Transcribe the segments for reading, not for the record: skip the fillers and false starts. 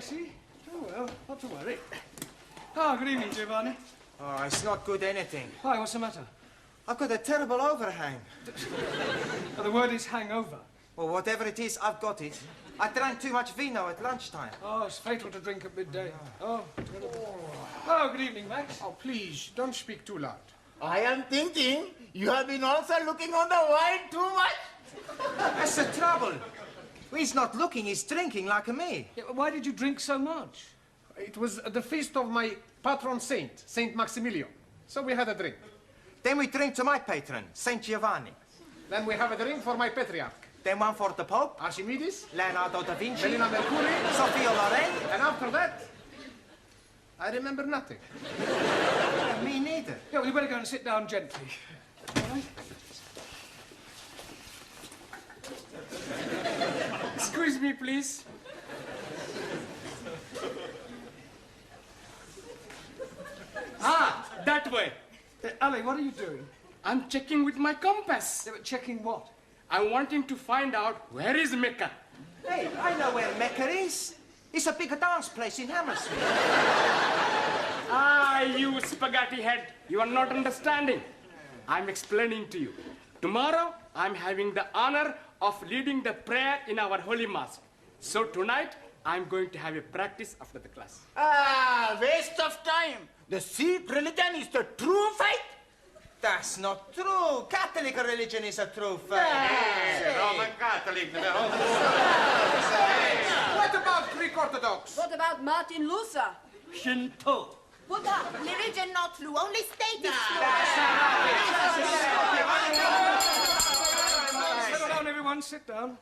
see. Oh, well, not to worry. Ah, good evening, Giovanni. Oh, it's not good anything. Why, what's the matter? I've got a terrible overhang. Oh, the word is hangover. Well, whatever it is, I've got it. I drank too much vino at lunchtime. Oh, it's fatal to drink at midday. Oh, terrible. Oh, good evening, Max. Oh, please, don't speak too loud. I am thinking you have been also looking on the wine too much. That's the trouble. He's not looking, he's drinking like me. Yeah, why did you drink so much? It was the feast of my patron saint, Saint Maximilian. So we had a drink. Then we drink to my patron, Saint Giovanni. Then we have a drink for my patriarch. Then one for the Pope, Archimedes, Leonardo da Vinci, Melina Mercuri, Sophia Loren. and after that, I remember nothing. Me neither. Yeah, well, you better go and sit down gently. All right? Excuse me, please. That way. Ali, what are you doing? I'm checking with my compass. Yeah, but checking what? I'm wanting to find out where is Mecca. Hey, I know where Mecca is. It's a big dance place in Hammersmith. You spaghetti head. You are not understanding. I'm explaining to you. Tomorrow, I'm having the honor of leading the prayer in our holy mosque. So tonight, I'm going to have a practice after the class. Waste of time. The Sikh religion is the true faith. That's not true. Catholic religion is a true faith. Roman Catholic. What about Greek Orthodox? What about Martin Luther? Shinto. Buddha, religion not true, only state is true. Sit down, everyone, sit down.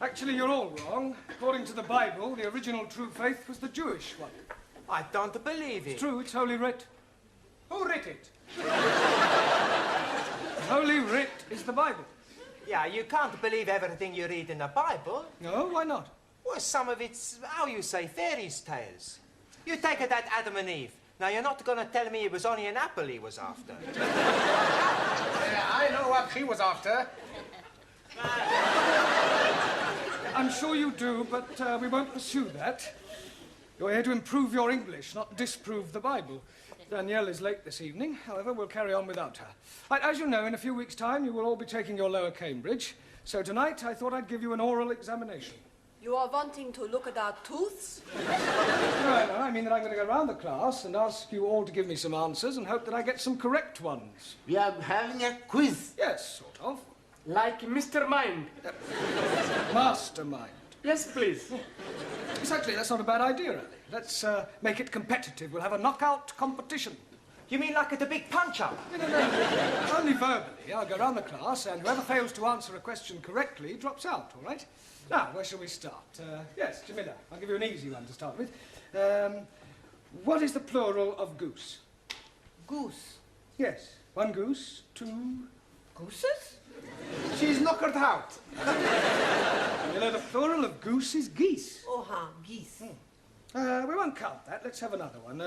Actually, you're all wrong. According to the Bible, the original true faith was the Jewish one. I don't believe it. It's true, it's Holy Writ. Who wrote it? Holy Writ is the Bible. Yeah, you can't believe everything you read in the Bible. No, why not? Well, some of it's, how you say, fairy tales. You take it that Adam and Eve. Now, you're not going to tell me it was only an apple he was after. I know what he was after. I'm sure you do, but we won't pursue that. You're here to improve your English, not disprove the Bible. Danielle is late this evening. However, we'll carry on without her. Right, as you know, in a few weeks' time, you will all be taking your lower Cambridge. So tonight, I thought I'd give you an oral examination. You are wanting to look at our tooths? No, I mean that I'm going to go around the class and ask you all to give me some answers and hope that I get some correct ones. We are having a quiz. Yes, sort of. Like Mr. Mind. Mastermind. Yes, please. Exactly, that's not a bad idea, really. Let's make it competitive. We'll have a knockout competition. You mean like at the big punch-up? No, only verbally. I'll go around the class, and whoever fails to answer a question correctly drops out, all right? Now, where shall we start? Yes, Jamila, I'll give you an easy one to start with. What is the plural of goose? Goose. Yes, one goose, two... Gooses? She's knockered out. You know, the plural of goose is geese. Geese. We won't count that. Let's have another one.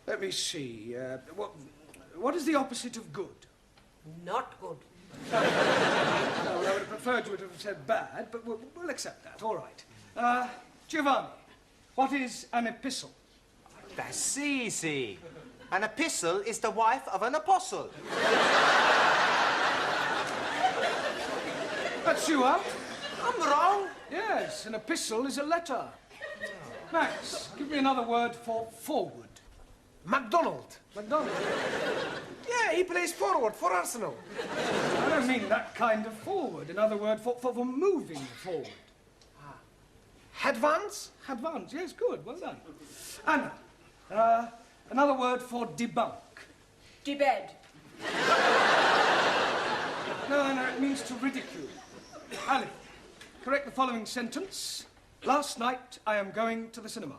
Let me see. What is the opposite of good? Not good. Well, I would have preferred you to have said bad, but we'll accept that. All right. Giovanni, what is an epistle? That's easy. An epistle is the wife of an apostle. That's you out. I'm wrong. Yes, an epistle is a letter. Max, give me another word for forward. MacDonald. McDonald. Yeah, he plays forward for Arsenal. I don't mean that kind of forward. Another word for moving forward. Advance? Advance, yes, good, well done. Anna, another word for debunk. Debed. No, it means to ridicule. Ali, correct the following sentence. Last night, I am going to the cinema.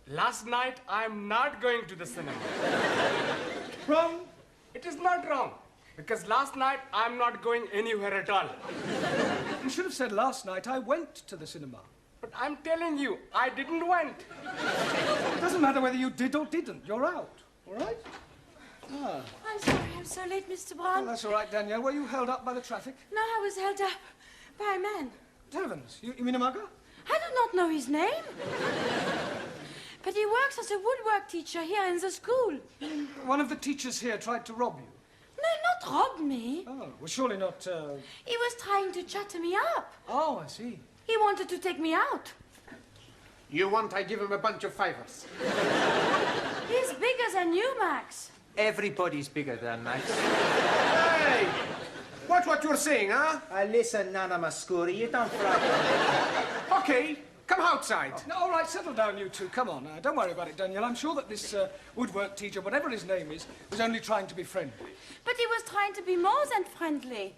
Last night, I'm not going to the cinema. Wrong. It is not wrong. Because last night, I'm not going anywhere at all. You should have said last night I went to the cinema. But I'm telling you, I didn't went. It doesn't matter whether you did or didn't. You're out, all right? I'm sorry I'm so late, Mr. Brown. Oh, that's all right, Danielle. Were you held up by the traffic? No, I was held up by a man. Heavens, you mean a mugger? I do not know his name. But he works as a woodwork teacher here in the school. One of the teachers here tried to rob you. No, not rob me. Oh, well, surely not, He was trying to chatter me up. Oh, I see. He wanted to take me out. You want I give him a bunch of fivers? He's bigger than you, Max. Everybody's bigger than Max. Hey! Watch what you're saying, huh? Listen, Nana Mascuri, you don't frighten me. Okay, come outside. No, all right, settle down, you two. Come on. Don't worry about it, Danielle. I'm sure that this woodwork teacher, whatever his name is, was only trying to be friendly. But he was trying to be more than friendly.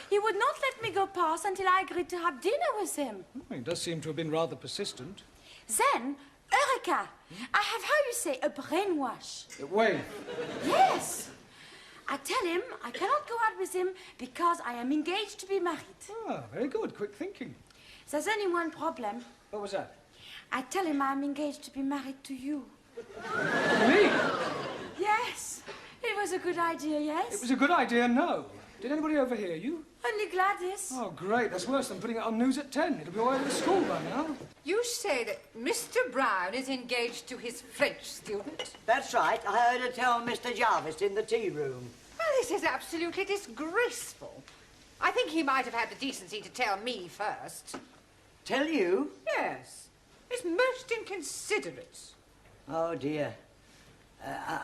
He would not let me go past until I agreed to have dinner with him. He does seem to have been rather persistent. Then, Eureka! I have, how you say, a brainwash. Wait. Yes! I tell him I cannot go out with him because I am engaged to be married. Ah, very good. Quick thinking. There's only one problem. What was that? I tell him I'm engaged to be married to you. Me? Yes. It was a good idea, yes? It was a good idea, no. Did anybody overhear you? Only Gladys. Oh, great. That's worse than putting it on news at 10. It'll be all over the school by now. You say that Mr. Brown is engaged to his French student? That's right. I heard her tell Mr. Jarvis in the tea room. Well, this is absolutely disgraceful. I think he might have had the decency to tell me first. Tell you? Yes. It's most inconsiderate. Oh, dear.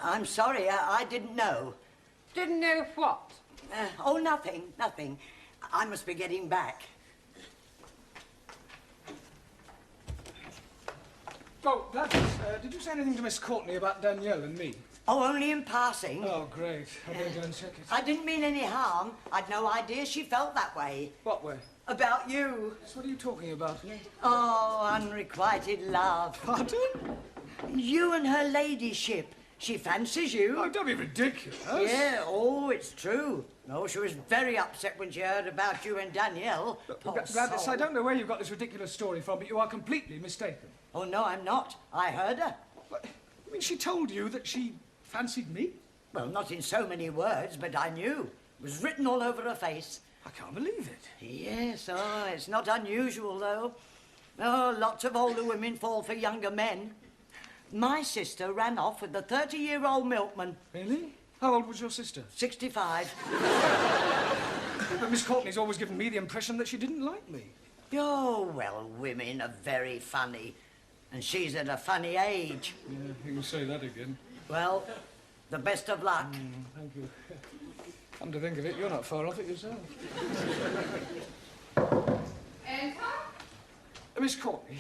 I'm sorry. I didn't know. Didn't know what? Oh, nothing. Nothing. I must be getting back. Oh, Gladys, did you say anything to Miss Courtney about Danielle and me? Oh, only in passing. Oh, great. I'll go and check it. I didn't mean any harm. I'd no idea she felt that way. What way? About you. What are you talking about? Oh, unrequited love. Pardon? You and her ladyship. She fancies you. Oh, don't be ridiculous. Yeah, oh, it's true. No, she was very upset when she heard about you and Danielle. Poor Gladys, soul. I don't know where you got this ridiculous story from, but you are completely mistaken. Oh, no, I'm not. I heard her. What? You mean she told you that she fancied me? Well, not in so many words, but I knew. It was written all over her face. I can't believe it. Yes, oh, it's not unusual, though. Oh, lots of older women fall for younger men. My sister ran off with a 30-year-old milkman. Really? How old was your sister? 65. But Miss Courtney's always given me the impression that she didn't like me. Oh, well, women are very funny. And she's at a funny age. Yeah, you can say that again. Well, the best of luck. Thank you. Come to think of it, you're not far off it yourself. Enter? Miss Courtney.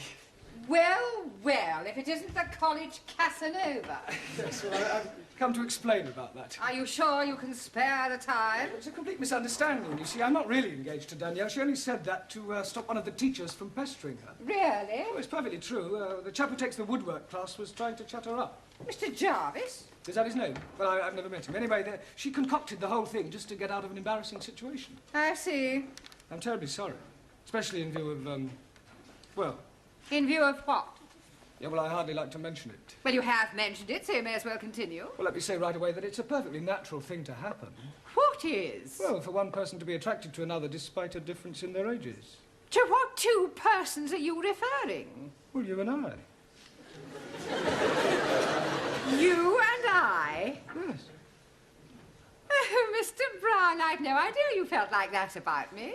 Well, well, if it isn't the college Casanova. Yes, well, I've come to explain about that. Are you sure you can spare the time? It's a complete misunderstanding, you see. I'm not really engaged to Danielle. She only said that to stop one of the teachers from pestering her. Really? Oh, it's perfectly true. The chap who takes the woodwork class was trying to chat her up. Mr. Jarvis? Is that his name? Well, I've never met him. Anyway, she concocted the whole thing just to get out of an embarrassing situation. I see. I'm terribly sorry. Especially in view of, well... In view of what? Yeah, well, I hardly like to mention it. Well, you have mentioned it, so you may as well continue. Well, let me say right away that it's a perfectly natural thing to happen. What is? Well, for one person to be attracted to another despite a difference in their ages. To what two persons are you referring? Well, you and I. You and I? Yes. Oh, Mr. Brown, I'd no idea you felt like that about me.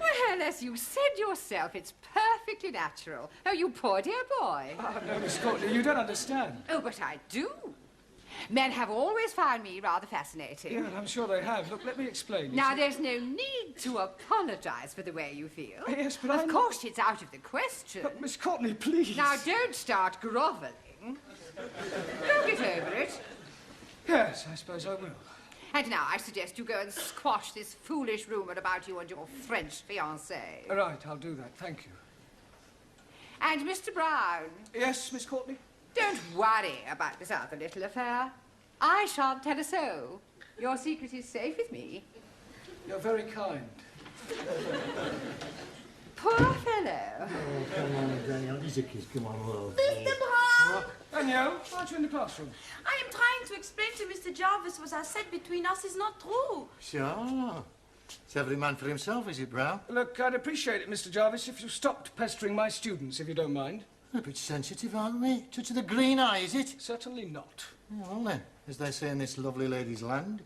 Well, as you said yourself, it's perfectly natural. Oh, you poor dear boy. Oh, no, Miss Courtney, you don't understand. Oh, but I do. Men have always found me rather fascinating. Yeah, I'm sure they have. Look, let me explain. You Now, see- there's no need to apologise for the way you feel. Yes, but Of course, it's out of the question. But, Miss Courtney, please. Now, don't start grovelling. Don't get over it. Yes, I suppose I will. And now I suggest you go and squash this foolish rumour about you and your French fiancée. Right, I'll do that. Thank you. And Mr. Brown, Yes, Miss Courtney? don't worry about this other little affair. I shan't tell a soul. Your secret is safe with me. You're very kind. Poor fellow. Oh, come on, Daniel. He's a kiss. Come on, love. Mr. Brown! Danielle, aren't you in the classroom? I am trying to explain to Mr. Jarvis what I said between us is not true. Sure. It's every man for himself, is it, Brown? Look, I'd appreciate it, Mr. Jarvis, if you stopped pestering my students, if you don't mind. They're a bit sensitive, aren't they? Touch of the green eye, is it? Certainly not. Yeah, well then, as they say in this lovely lady's land,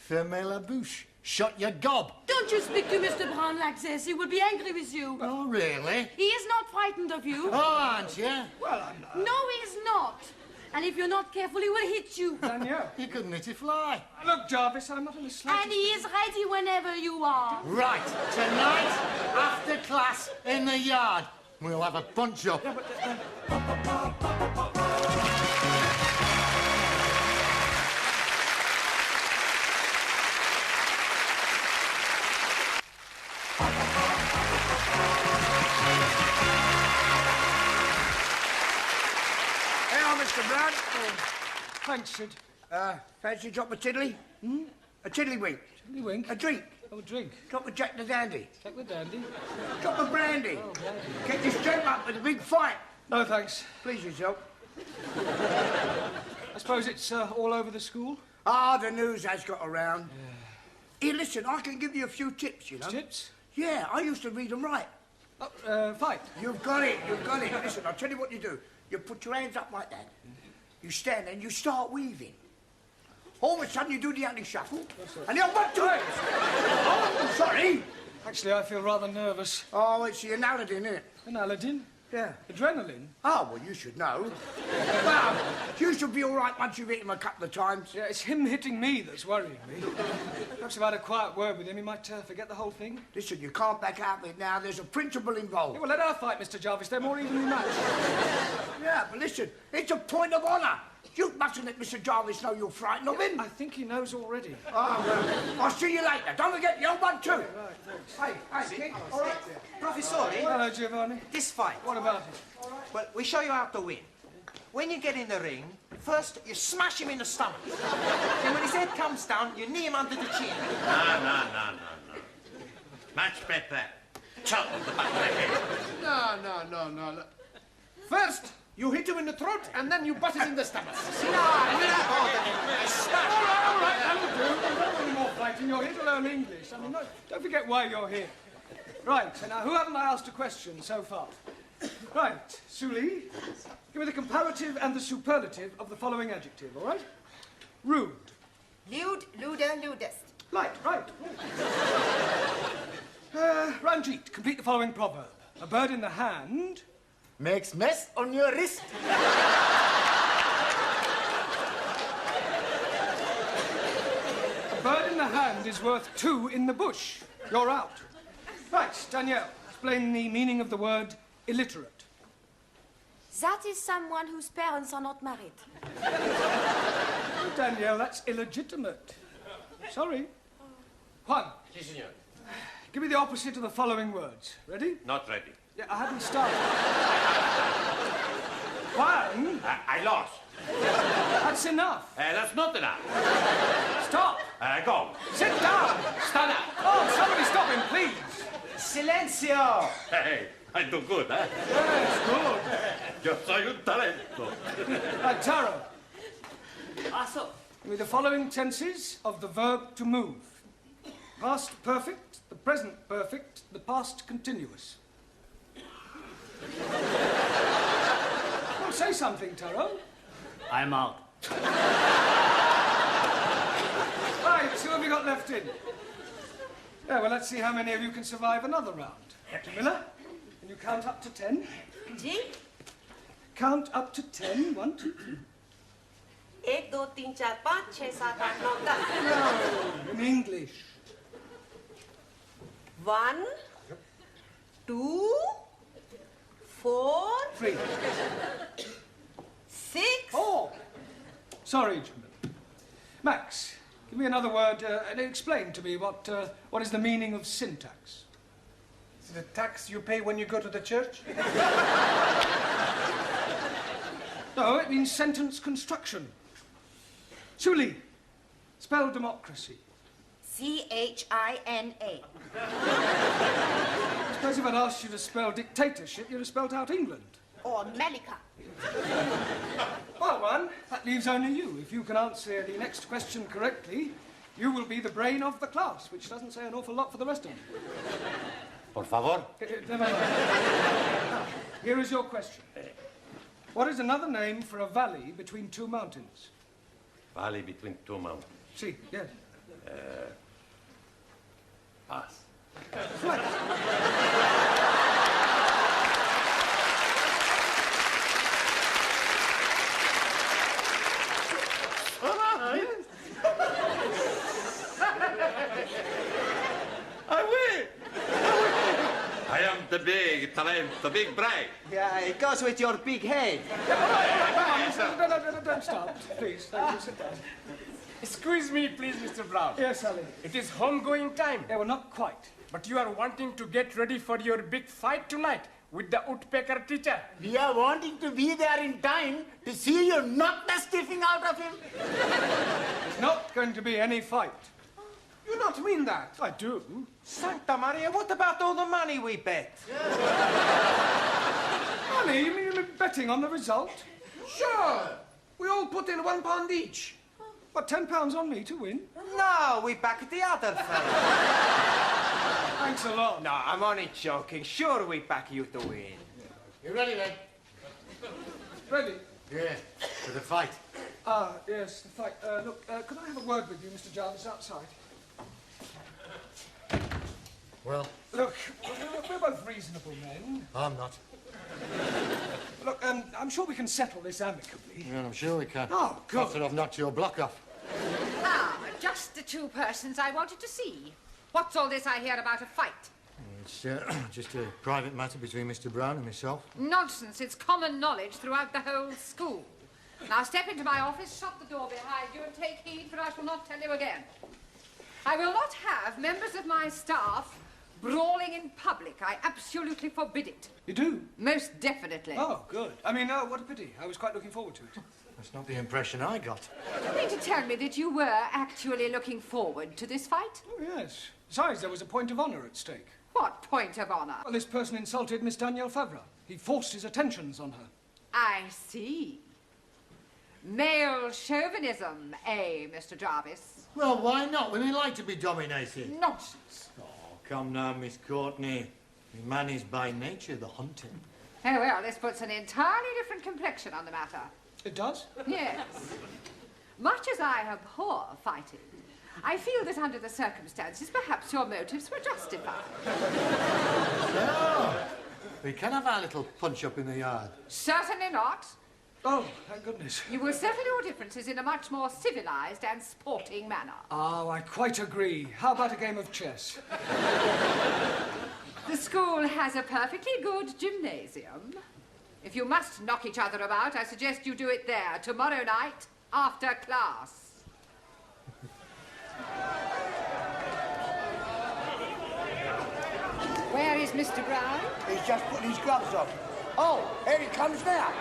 fermez la bouche. Shut your gob. Don't you speak to Mr. Brown like this. He will be angry with you. Oh, really? He is not frightened of you. Oh, aren't you? Well, I'm not. No, he is not. And if you're not careful, he will hit you. Danielle. You couldn't hit a fly. Look, Jarvis, I'm not in the slightest... And he is ready whenever you are. Right, tonight, after class, in the yard, we'll have a punch-up. Yeah, Mr. Brown. Thanks, Sid. Fancy a drop of tiddly? A tiddlywink? Tiddlywink? A drink? Oh, a drink. Drop of Jack the Dandy? Jack the Dandy? Drop of brandy? Oh, brandy. Get this gent up with a big fight. No, thanks. Please yourself. I suppose it's all over the school? Ah, the news has got around. Here, listen, I can give you a few tips, you know. Tips? Yeah, I used to read them right. Oh, fight. You've got it, you've got it. Listen, I'll tell you what you do. You put your hands up like that. You stand and you start weaving. All of a sudden you do the anti-shuffle. And the old one too. Oh, sorry. Actually, I feel rather nervous. Oh, it's the Aladdin, isn't it? An Aladdin? Yeah. Adrenaline? Oh, well, you should know. Well, you should be all right once you've hit him a couple of times. Yeah, it's him hitting me that's worrying me. Perhaps if I had a quiet word with him, he might forget the whole thing. Listen, you can't back out of it now. There's a principle involved. Yeah, well, let her fight, Mr. Jarvis. They're more evenly matched. Yeah, but listen, it's a point of honour. You mustn't let Mr. Jarvis know you're frightened of him. I think he knows already. Oh, well, I'll see you later. Don't forget the old one, too. Right, thanks. Hey, kid. All right. Professore, Hello, Giovanni. this fight. What about it? Well, we show you how to win. When you get in the ring, first you smash him in the stomach. Then when his head comes down, you knee him under the chin. No. Much better. Chop on the back of the head. No. First, you hit him in the throat, and then you butt him in the stomach. All right, that'll do. Don't any more fighting. You're here to learn English. I mean, don't forget why you're here. Right, so now, who haven't I asked a question so far? Right, Suli, give me the comparative and the superlative of the following adjective, all right? Rude. Lewd, luder, ludest. Right. Ranjit, complete the following proverb. A bird in the hand... Makes mess on your wrist. A bird in the hand is worth 2 in the bush. You're out. Right, Danielle, explain the meaning of the word illiterate. That is someone whose parents are not married. Oh, Danielle, that's illegitimate. Sorry. Juan. Si, senor. Give me the opposite of the following words. Ready? Not ready. Yeah, I hadn't started. Juan, I lost. that's enough. That's not enough. Stop. Go. Sit down. Stand up. Oh, somebody stop him, please. Silencio! Hey, I do good, eh? Yes, good. Yo soy un talento. Right, Taro. Give me the following tenses of the verb to move. Past perfect, the present perfect, the past continuous. Well, say something, Taro. I'm out. Right, who have you got left in? Yeah, well, let's see how many of you can survive another round. Dr. Miller, can you count up to 10? Ji Count up to 10. 1, 2, 3. 1 2 3 4 5 6 7 8 9 10 No, in English. 1 2 4 3. 6 4. Sorry, Jim. Max, give me another word and explain to me what is the meaning of syntax. Is it a tax you pay when you go to the church? No, it means sentence construction. Suli, spell democracy. C-H-I-N-A. I suppose if I'd asked you to spell dictatorship, you'd have spelled out England. Or America. Well, Juan, that leaves only you. If you can answer the next question correctly, You will be the brain of the class, which doesn't say an awful lot for the rest of them. Por favor. Never mind. Now, here is your question. What is another name for a valley between two mountains? Valley between two mountains. See, yes. Pass. I will. I am the big talent, the big brain. Yeah, it goes with your big head. Don't start, please. Sit down. Excuse me, please, Mr. Brown. Yes, Sally. It is home-going time. Yeah, well, not quite. But you are wanting to get ready for your big fight tonight with the woodpecker teacher. We are wanting to be there in time to see you knock the stiffing out of him. There's not going to be any fight. You not mean that? I do. Santa Maria, what about all the money we bet? Money? You mean betting on the result? Sure. We all put in £1 each. What, £10 on me to win? No, we back the other fella. Thanks a lot. No, I'm only joking. Sure, we back you to win. You ready, then? Ready? Yeah, for the fight. Ah, yes, the fight. Look, could I have a word with you, Mr. Jarvis, outside? Well, Look, we're both reasonable men. I'm not. Look, I'm sure we can settle this amicably. Yeah, I'm sure we can. Oh, good. After I've knocked your block off. Ah, just the two persons I wanted to see. What's all this I hear about a fight? It's just a private matter between Mr. Brown and myself. Nonsense. It's common knowledge throughout the whole school. Now step into my office, shut the door behind you, and take heed, for I shall not tell you again. I will not have members of my staff brawling in public. I absolutely forbid it. You do? Most definitely. Oh, good. I mean, what a pity. I was quite looking forward to it. That's not the impression I got. Do you mean to tell me that you were actually looking forward to this fight? Oh, yes. Besides, there was a point of honour at stake. What point of honour? Well, this person insulted Miss Danielle Favre. He forced his attentions on her. I see. Male chauvinism, eh, Mr. Jarvis? Well, why not? Women like to be dominated. Nonsense. Oh, come now, Miss Courtney. Man is by nature the hunter. Oh, well, this puts an entirely different complexion on the matter. It does? Yes. Much as I abhor fighting, I feel that under the circumstances, perhaps your motives were justified. No. We can have our little punch-up in the yard. Certainly not. Oh, thank goodness. You will settle your differences in a much more civilized and sporting manner. Oh, I quite agree. How about a game of chess? The school has a perfectly good gymnasium. If you must knock each other about, I suggest you do it there tomorrow night after class. Where is Mr. Brown? He's just putting his gloves on. Oh, here he comes now.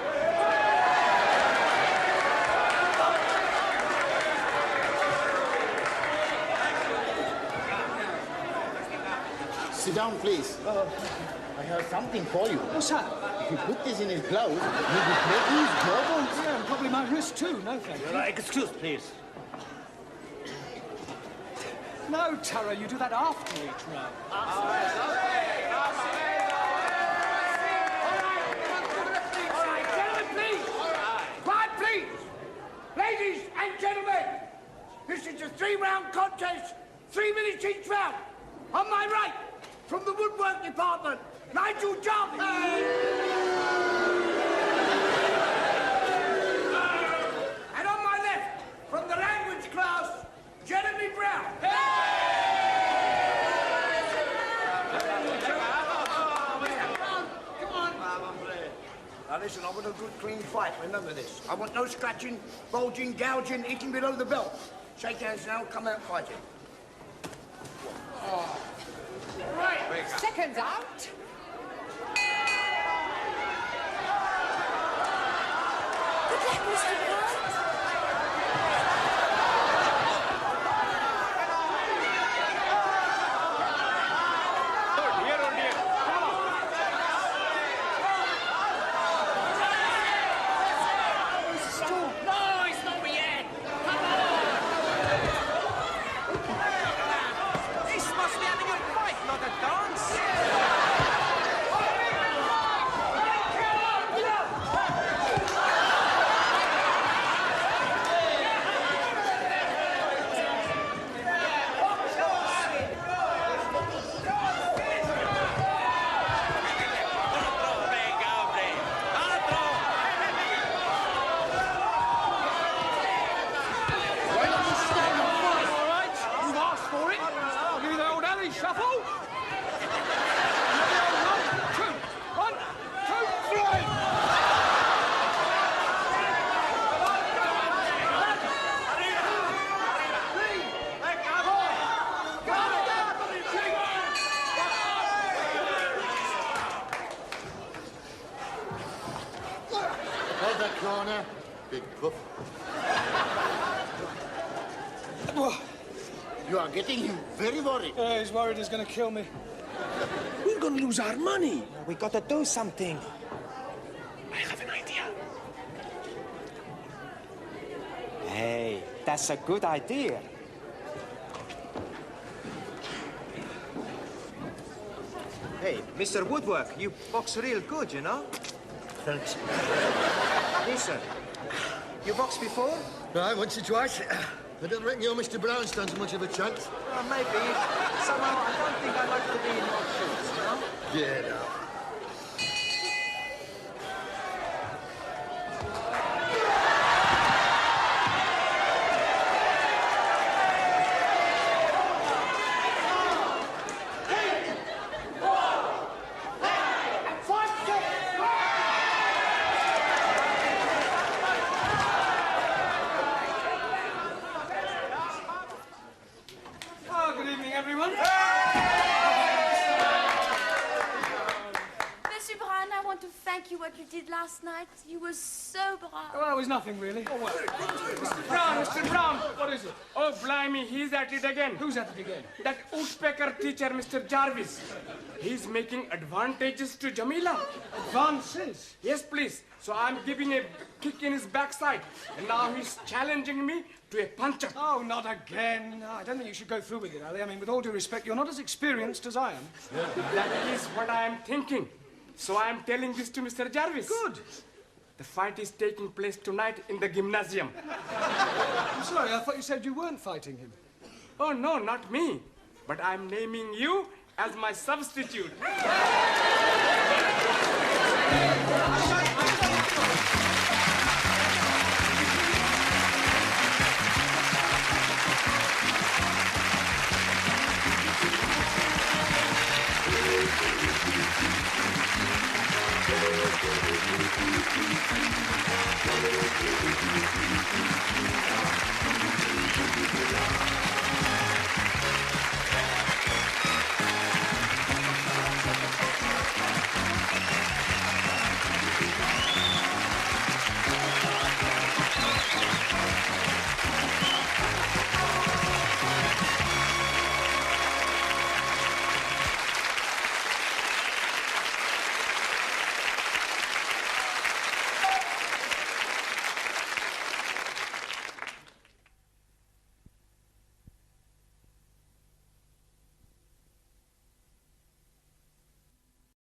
Sit down, please. I have something for you. What's that? If you put this in his blouse, you'll be breaking his jawbones. Yeah, and probably my wrist too. No, thank you. Excuse, please. No, Tara, you do that after each round. All right, gentlemen, please. Quiet, please. Ladies and gentlemen, this is a 3-round contest, 3 minutes each round. On my right, from the woodwork department, Nigel Jarvis. And on my left, from the language class, Jeremy Brown. Come on. Now listen, I want a good clean fight, remember this. I want no scratching, bulging, gouging, eating below the belt. Shake hands now, come out fighting. Right, seconds out. Good luck, Mr. Brown. that corner. Big puff. Oh, You are getting him very worried. he's worried he's going to kill me. We're going to lose our money. We got to do something. I have an idea. Hey, that's a good idea. Hey, Mr. Woodwork, you box real good, you know? Thanks. Listen, you boxed before? Right, once or twice. I don't reckon your Mr. Brown stands much of a chance. Maybe. Somehow, I don't think I'd like to be in your shoes, you know? Yeah, no. Oh, good evening, everyone. Monsieur Brown, I want to thank you what you did last night. You were so brave. Well, it was nothing, really. Oh, well. Mr. Brown. What is it? Oh, blimey, he's at it again. Who's at it again? That woodpecker teacher, Mr. Jarvis. He's making advantages to Jamila. Advances? Yes, please. So I'm giving a kick in his backside. And now he's challenging me to a punch-up. Oh, not again. No, I don't think you should go through with it, Ali. I mean, with all due respect, you're not as experienced as I am. That is what I am thinking. So I am telling this to Mr. Jarvis. Good. The fight is taking place tonight in the gymnasium. I'm sorry, I thought you said you weren't fighting him. Oh, no, not me. But I'm naming you as my substitute.